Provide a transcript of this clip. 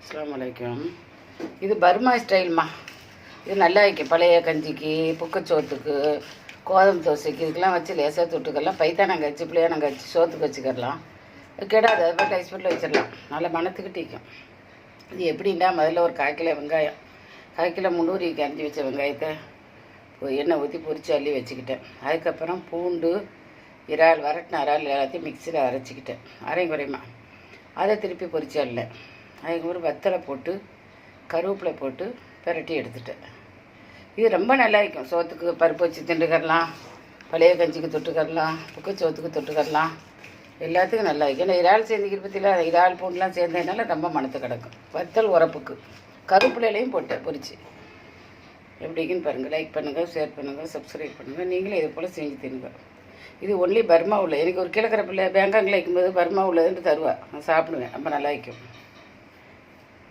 அஸ்ஸலாமு அலைக்கும். இது பர்மா ஸ்டைல்மா. இது நல்லா வைக்கும். பழைய கஞ்சிக்கு, புக்கச்சோத்துக்கு, கோதுமை தோசைக்கு இதுக்கெல்லாம் வச்சு லேசாக தொட்டுக்கலாம். பைத்தானங்க வச்சு பிள்ளையானங்க வச்சு சோத்துக்கு வச்சுக்கிடலாம். கெடாது. அது மாதிரி ரைஸ் வச்சிடலாம். நல்லா மணத்துக்கு டீக்கும். இது எப்படின்னா, முதல்ல ஒரு 1/4 கிலோ வெங்காயம், 1/4 கிலோ முன்னூறிக்கு அரிஞ்சு வச்ச வெங்காயத்தை எண்ணெய் ஊற்றி பொரிச்சு அள்ளி வச்சுக்கிட்டேன். அதுக்கப்புறம் பூண்டு, இறால், வரட்டின இறால் எல்லாத்தையும் மிக்சியில் அரைச்சிக்கிட்டேன். அரையும் குறையுமா அதை திருப்பி பொரிச்சு அள்ளல. அதுக்கப்புறம் வத்தலை போட்டு கருவேப்பிலை போட்டு பிரட்டி எடுத்துட்டேன். இது ரொம்ப நல்லா இருக்கும். சோத்துக்கு பருப்பு வச்சு திண்டுக்கரலாம், பழைய கஞ்சிக்கு தொட்டுக்கரலாம், புக்கச்சோத்துக்கு தொட்டுக்கரலாம், எல்லாத்துக்கும் நல்லா இருக்கும். ஏன்னா இறால் சேர்ந்துக்கிட்டு பற்றியில் இறால் பூண்டுலாம் சேர்ந்ததுனால ரொம்ப மணத்து கிடக்கும். வத்தல் உரப்புக்கு கருவேப்பிலையிலையும் போட்டேன் பொரிச்சு. எப்படிக்குன்னு பாருங்கள். லைக் பண்ணுங்கள், ஷேர் பண்ணுங்கள், சப்ஸ்கிரைப் பண்ணுங்கள். நீங்களும் இது போல் செஞ்சு தின்னுங்க. இது ஒன்லி பர்மா உள்ள. எனக்கு ஒரு கிழக்கிற பிள்ளை பேங்காங்கில் வைக்கும்போது பர்மா உள்ளதுன்ட்டு தருவா. நான் சாப்பிடுவேன். ரொம்ப நல்லா இருக்கும்.